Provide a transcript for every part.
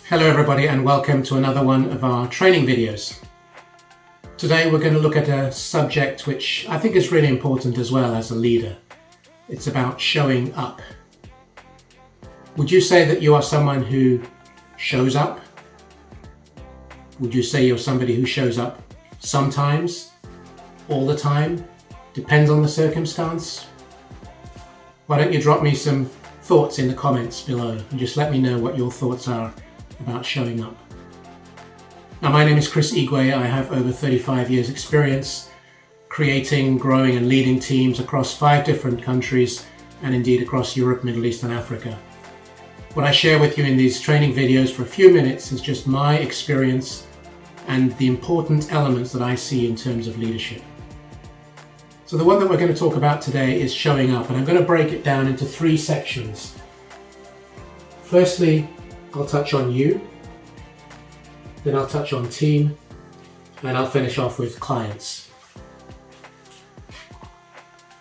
Hello everybody and welcome to another one of our training videos. Today we're going to look at a subject which I think is really important as well as a leader. It's about showing up. Would you say that you are someone who shows up? Would you say you're somebody who shows up sometimes, all the time, depends on the circumstance? Why don't you drop me some thoughts in the comments below and just let me know what your thoughts are about showing up. Now, my name is Chris Igwe. I have over 35 years experience creating, growing and leading teams across 5 different countries and indeed across Europe, Middle East and Africa. What I share with you in these training videos for a few minutes is just my experience and the important elements that I see in terms of leadership. So the one that we're going to talk about today is showing up, and I'm going to break it down into 3 sections. Firstly, I'll touch on you, then I'll touch on team, and I'll finish off with clients.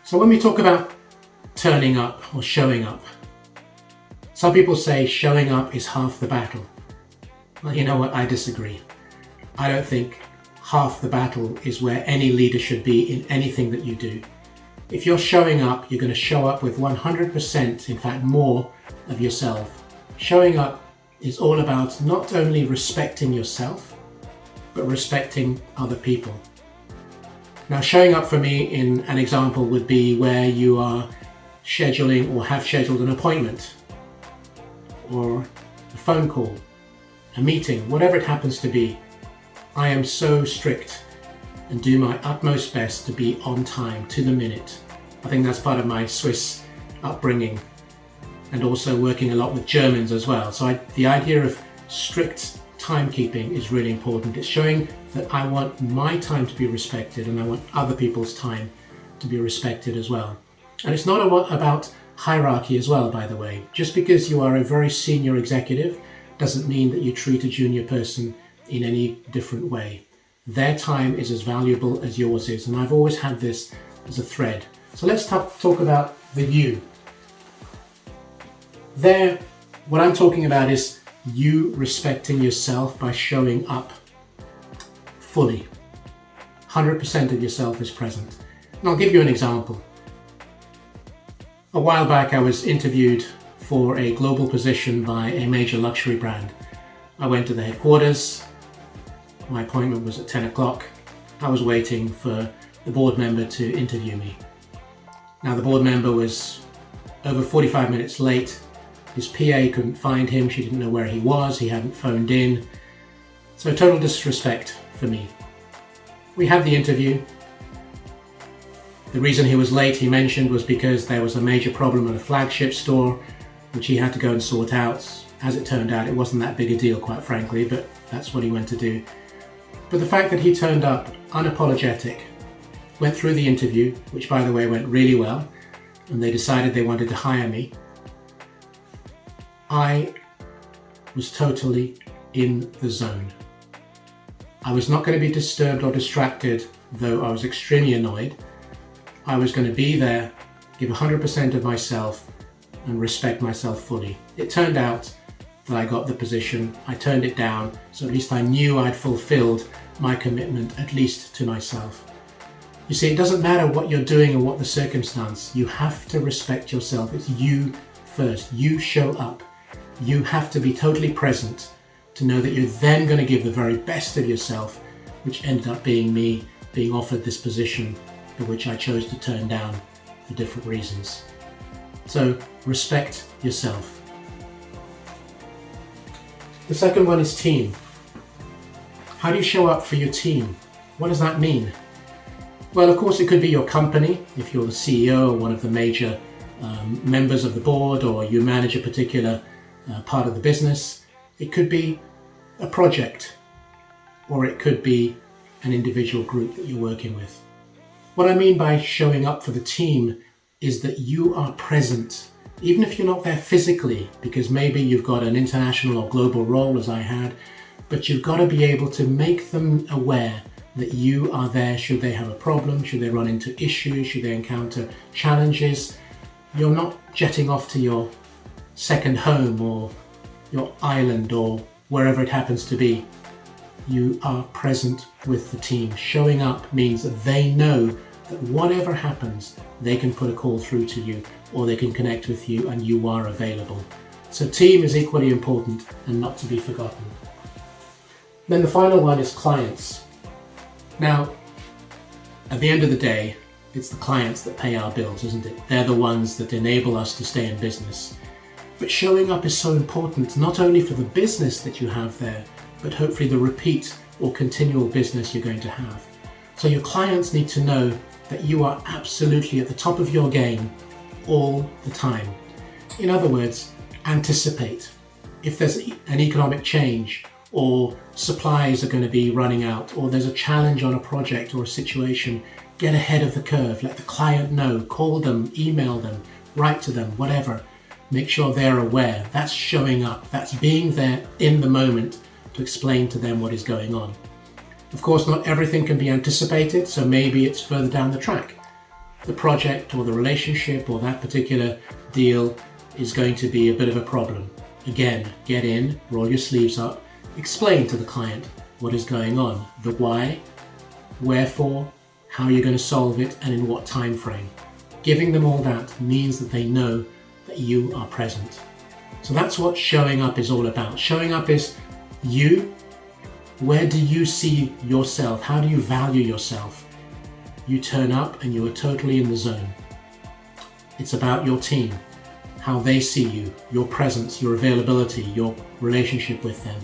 So when we talk about turning up or showing up, some people say showing up is half the battle. Well, you know what? I disagree. I don't think half the battle is where any leader should be in anything that you do. If you're showing up, you're going to show up with 100%, in fact more, of yourself. Showing up is all about not only respecting yourself, but respecting other people. Now, showing up for me in an example would be where you are scheduling or have scheduled an appointment, or a phone call, a meeting, whatever it happens to be. I am so strict and do my utmost best to be on time, to the minute. I think that's part of my Swiss upbringing and also working a lot with Germans as well. So the idea of strict timekeeping is really important. It's showing that I want my time to be respected and I want other people's time to be respected as well. And it's not about hierarchy as well, by the way. Just because you are a very senior executive doesn't mean that you treat a junior person in any different way. Their time is as valuable as yours is, and I've always had this as a thread. So let's talk about the you. There, what I'm talking about is you respecting yourself by showing up fully. 100% of yourself is present. And I'll give you an example. A while back I was interviewed for a global position by a major luxury brand. I went to the headquarters. My appointment was at 10 o'clock. I was waiting for the board member to interview me. Now, the board member was over 45 minutes late. His PA couldn't find him. She didn't know where he was. He hadn't phoned in. So total disrespect for me. We had the interview. The reason he was late, he mentioned, was because there was a major problem at a flagship store, which he had to go and sort out. As it turned out, it wasn't that big a deal, quite frankly, but that's what he went to do. But the fact that he turned up unapologetic, went through the interview, which by the way went really well, and they decided they wanted to hire me, I was totally in the zone. I was not going to be disturbed or distracted, though I was extremely annoyed. I was going to be there, give 100% of myself, and respect myself fully. It turned out that I got the position. I turned it down, so at least I knew I'd fulfilled my commitment, at least to myself. You see, it doesn't matter what you're doing or what the circumstance. You have to respect yourself. It's you first. You show up. You have to be totally present to know that you're then going to give the very best of yourself, which ended up being me being offered this position, for which I chose to turn down for different reasons. So respect yourself. The second one is team. How do you show up for your team? What does that mean? Well, of course, it could be your company, if you're the CEO or one of the major members of the board, or you manage a particular part of the business. It could be a project, or it could be an individual group that you're working with. What I mean by showing up for the team is that you are present, even if you're not there physically, because maybe you've got an international or global role as I had, but you've got to be able to make them aware that you are there should they have a problem, should they run into issues, should they encounter challenges. You're not jetting off to your second home or your island or wherever it happens to be, you are present with the team. Showing up means that they know that whatever happens, they can put a call through to you or they can connect with you and you are available. So team is equally important and not to be forgotten. Then the final one is clients. Now, at the end of the day, it's the clients that pay our bills, isn't it? They're the ones that enable us to stay in business. But showing up is so important, not only for the business that you have there, but hopefully the repeat or continual business you're going to have. So your clients need to know that you are absolutely at the top of your game all the time. In other words, anticipate. If there's an economic change, or supplies are going to be running out, or there's a challenge on a project or a situation, get ahead of the curve. Let the client know. Call them, email them, write to them, whatever. Make sure they're aware. That's showing up. That's being there in the moment to explain to them what is going on. Of course, not everything can be anticipated, so maybe it's further down the track. The project or the relationship or that particular deal is going to be a bit of a problem. Again, get in, roll your sleeves up, explain to the client what is going on, the why, wherefore, how you're going to solve it, and in what time frame. Giving them all that means that they know that you are present. So that's what showing up is all about. Showing up is you. Where do you see yourself? How do you value yourself? You turn up and you are totally in the zone. It's about your team, how they see you, your presence, your availability, your relationship with them.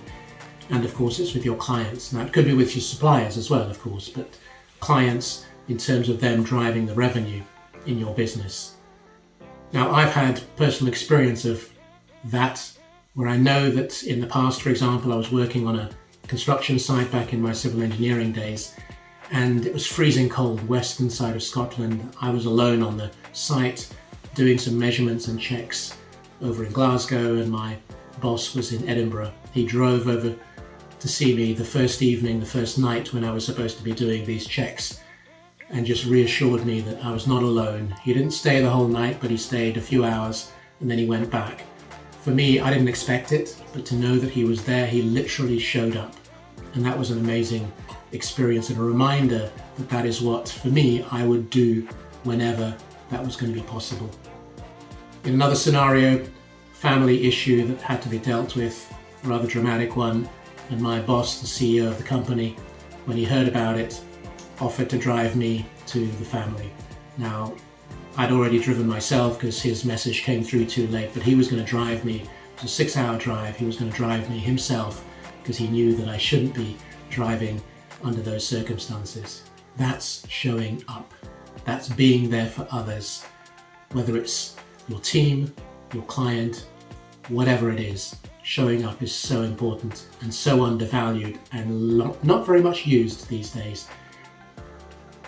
And of course, it's with your clients. Now, it could be with your suppliers as well, of course, but clients in terms of them driving the revenue in your business. Now, I've had personal experience of that, where I know that in the past, for example, I was working on a construction site back in my civil engineering days, and it was freezing cold, western side of Scotland. I was alone on the site doing some measurements and checks over in Glasgow, and my boss was in Edinburgh. He drove over to see me the first evening, the first night when I was supposed to be doing these checks, and just reassured me that I was not alone. He didn't stay the whole night, but he stayed a few hours and then he went back. For me, I didn't expect it, but to know that he was there, he literally showed up. And that was an amazing experience and a reminder that that is what, for me, I would do whenever that was going to be possible. In another scenario, family issue that had to be dealt with, a rather dramatic one, and my boss, the CEO of the company, when he heard about it, offered to drive me to the family. Now, I'd already driven myself because his message came through too late, but he was going to drive me. It was a 6-hour drive. He was going to drive me himself because he knew that I shouldn't be driving under those circumstances. That's showing up. That's being there for others, whether it's your team, your client, whatever it is. Showing up is so important and so undervalued and not very much used these days.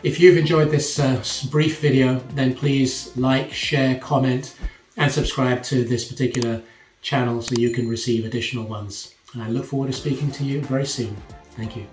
If you've enjoyed this brief video, then please like, share, comment, and subscribe to this particular channel so you can receive additional ones. And I look forward to speaking to you very soon. Thank you.